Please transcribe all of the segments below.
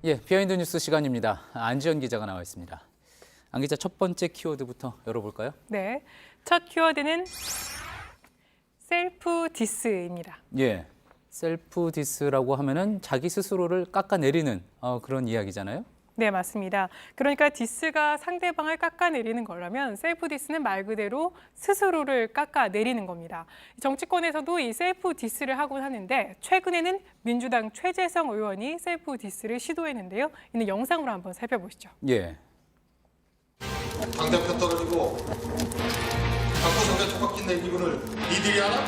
예, 비하인드 뉴스 시간입니다. 안지연 기자가 나와 있습니다. 안 기자, 첫 번째 키워드부터 열어볼까요? 네, 첫 키워드는 셀프 디스입니다. 예, 셀프 디스라고 하면은 자기 스스로를 깎아내리는 그런 이야기잖아요. 네, 맞습니다. 그러니까 디스가 상대방을 깎아내리는 거라면 셀프 디스는 말 그대로 스스로를 깎아내리는 겁니다. 정치권에서도 이 셀프 디스를 하곤 하는데 최근에는 민주당 최재성 의원이 셀프 디스를 시도했는데요. 이는 영상으로 한번 살펴보시죠. 예. 당대표 떨어지고 당구석에 초박힌 내 기분을 니들이 알아?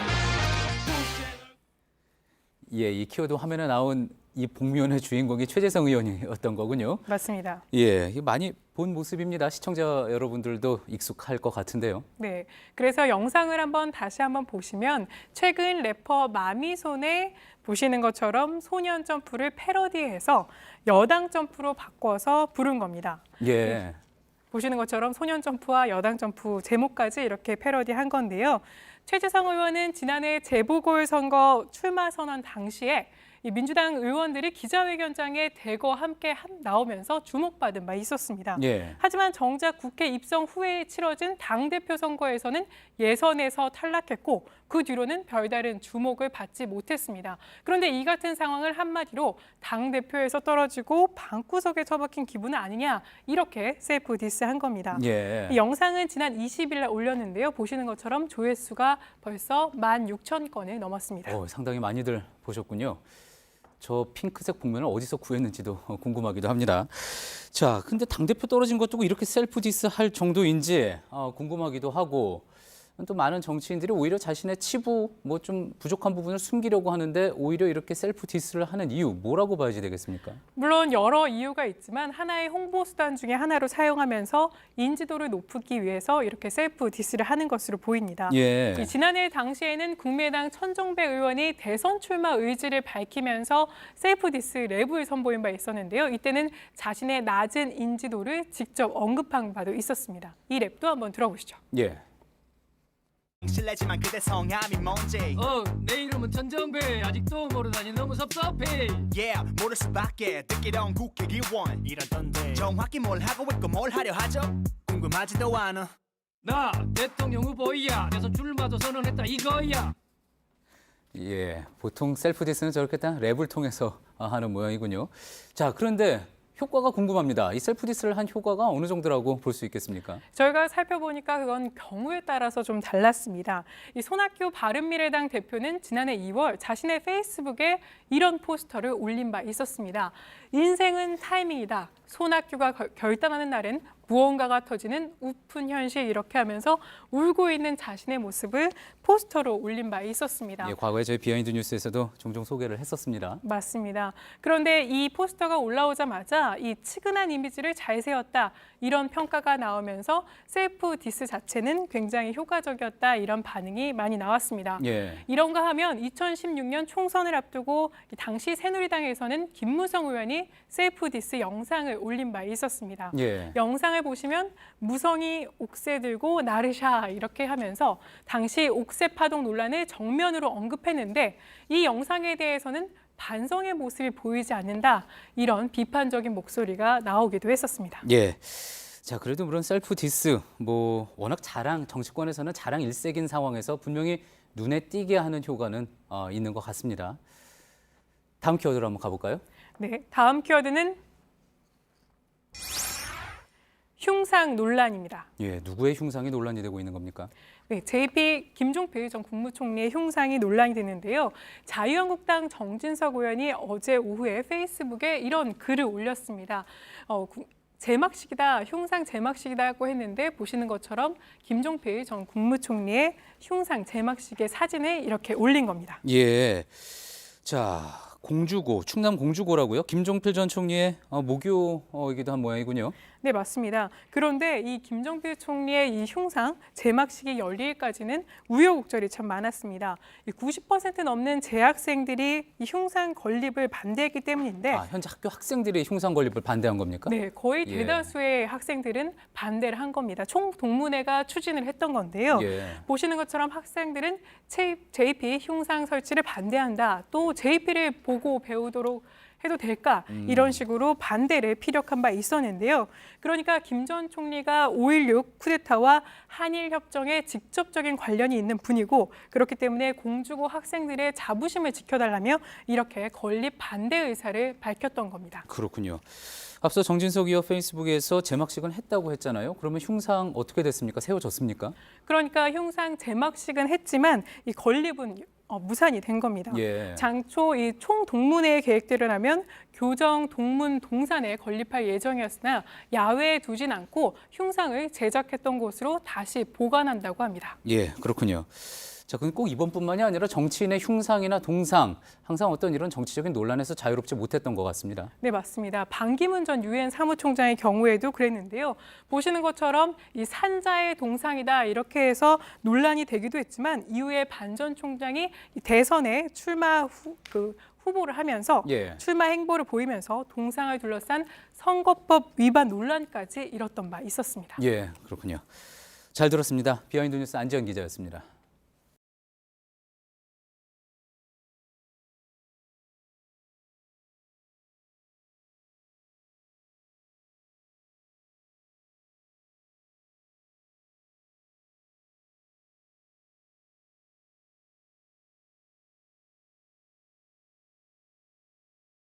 예, 이 키워드 화면에 나온 이 복면의 주인공이 최재성 의원이었던 거군요. 맞습니다. 예, 이게 많이 본 모습입니다. 시청자 여러분들도 익숙할 것 같은데요. 네, 그래서 영상을 다시 한번 보시면 최근 래퍼 마미손의 보시는 것처럼 소년 점프를 패러디해서 여당 점프로 바꿔서 부른 겁니다. 예. 보시는 것처럼 소년 점프와 여당 점프 제목까지 이렇게 패러디한 건데요. 최재성 의원은 지난해 재보궐선거 출마 선언 당시에 이 민주당 의원들이 기자회견장에 대거 함께 나오면서 주목받은 바 있었습니다. 예. 하지만 정작 국회 입성 후에 치러진 당대표 선거에서는 예선에서 탈락했고 그 뒤로는 별다른 주목을 받지 못했습니다. 그런데 이 같은 상황을 한마디로 당대표에서 떨어지고 방구석에 처박힌 기분은 아니냐 이렇게 셀프 디스한 겁니다. 예. 이 영상은 지난 20일 날 올렸는데요. 보시는 것처럼 조회수가 벌써 16,000건을 넘었습니다. 상당히 많이들 보셨군요. 저 핑크색 복면을 어디서 구했는지도 궁금하기도 합니다. 자, 근데 당대표 떨어진 것 두고 이렇게 셀프 디스 할 정도인지 궁금하기도 하고, 또 많은 정치인들이 오히려 자신의 치부, 뭐 좀 부족한 부분을 숨기려고 하는데 오히려 이렇게 셀프 디스를 하는 이유, 뭐라고 봐야지 되겠습니까? 물론 여러 이유가 있지만 하나의 홍보 수단 중에 하나로 사용하면서 인지도를 높이기 위해서 이렇게 셀프 디스를 하는 것으로 보입니다. 예. 지난해 당시에는 국민의당 천정배 의원이 대선 출마 의지를 밝히면서 셀프 디스 랩을 선보인 바 있었는데요. 이때는 자신의 낮은 인지도를 직접 언급한 바도 있었습니다. 이 랩도 한번 들어보시죠. 예. 실례지만 그대 성함이 뭔지 내 이름은 천정배. 아직도 모르다니 너무 섭섭해. Yeah 모를 수밖에 듣기론 국회의원 이러던데 정확히 뭘 하고 있고 뭘 하려 하죠 궁금하지도 않아 나 대통령 후보야. 대선 출마도 선언했다 이거야. 예. 보통 셀프 디스는 저렇게 딱 랩을 통해서 하는 모양이군요. 자, 그런데 효과가 궁금합니다. 이 셀프 디스를 한 효과가 어느 정도라고 볼 수 있겠습니까? 저희가 살펴보니까 그건 경우에 따라서 좀 달랐습니다. 이 손학규 바른미래당 대표는 지난해 2월 자신의 페이스북에 이런 포스터를 올린 바 있었습니다. 인생은 타이밍이다. 손학규가 결단하는 날엔 무언가가 터지는 우픈 현실 이렇게 하면서 울고 있는 자신의 모습을 포스터로 올린 바 있었습니다. 예, 과거에 저희 비하인드 뉴스에서도 종종 소개를 했었습니다. 맞습니다. 그런데 이 포스터가 올라오자마자 이 측은한 이미지를 잘 세웠다 이런 평가가 나오면서 셀프 디스 자체는 굉장히 효과적이었다 이런 반응이 많이 나왔습니다. 예. 이런가 하면 2016년 총선을 앞두고 당시 새누리당에서는 김무성 의원이 셀프 디스 영상을 올린 바 있었습니다. 예. 영상을 보시면 무성이 옥새 들고 나르샤 이렇게 하면서 당시 옥새 파동 논란을 정면으로 언급했는데 이 영상에 대해서는 반성의 모습이 보이지 않는다 이런 비판적인 목소리가 나오기도 했었습니다. 예. 자, 그래도 물론 셀프 디스, 뭐 워낙 정치권에서는 자랑 일색인 상황에서 분명히 눈에 띄게 하는 효과는 있는 것 같습니다. 다음 키워드로 한번 가볼까요? 네, 다음 키워드는 흉상 논란입니다. 예, 누구의 흉상이 논란이 되고 있는 겁니까? 네, JP 김종필 전 국무총리의 흉상이 논란이 되는데요. 자유한국당 정진석 의원이 어제 오후에 페이스북에 이런 글을 올렸습니다. 제막식이다, 흉상 제막식이다고 했는데 보시는 것처럼 김종필 전 국무총리의 흉상 제막식의 사진을 이렇게 올린 겁니다. 예. 자, 공주고, 충남 공주고라고요? 김종필 전 총리의 모교이기도 한 모양이군요. 네, 맞습니다. 그런데 이 김종필 총리의 이 흉상 제막식이 열릴까지는 우여곡절이 참 많았습니다. 90% 넘는 재학생들이 이 흉상 건립을 반대했기 때문인데 현재 학교 학생들이 흉상 건립을 반대한 겁니까? 네, 거의 예. 대다수의 학생들은 반대를 한 겁니다. 총동문회가 추진을 했던 건데요. 예. 보시는 것처럼 학생들은 JP 흉상 설치를 반대한다. 또 JP를 보고 배우도록 해도 될까? 이런 식으로 반대를 피력한 바 있었는데요. 그러니까 김 전 총리가 5.16 쿠데타와 한일 협정에 직접적인 관련이 있는 분이고 그렇기 때문에 공주고 학생들의 자부심을 지켜달라며 이렇게 건립 반대 의사를 밝혔던 겁니다. 그렇군요. 앞서 정진석 의원 페이스북에서 제막식은 했다고 했잖아요. 그러면 흉상 어떻게 됐습니까? 세워졌습니까? 그러니까 흉상 제막식은 했지만 이 건립은 무산이 된 겁니다. 예. 장초 이 총동문회의 계획대로라면 교정, 동문, 동산에 건립할 예정이었으나 야외에 두진 않고 흉상을 제작했던 곳으로 다시 보관한다고 합니다. 예, 그렇군요. 자, 그건 꼭 이번뿐만이 아니라 정치인의 흉상이나 동상, 항상 어떤 이런 정치적인 논란에서 자유롭지 못했던 것 같습니다. 네, 맞습니다. 반기문 전 유엔 사무총장의 경우에도 그랬는데요. 보시는 것처럼 이 산자의 동상이다 이렇게 해서 논란이 되기도 했지만 이후에 반 전 총장이 이 대선에 출마 후보를 하면서 예. 출마 행보를 보이면서 동상을 둘러싼 선거법 위반 논란까지 일었던 바 있었습니다. 예, 그렇군요. 잘 들었습니다. 비하인드 뉴스 안지현 기자였습니다.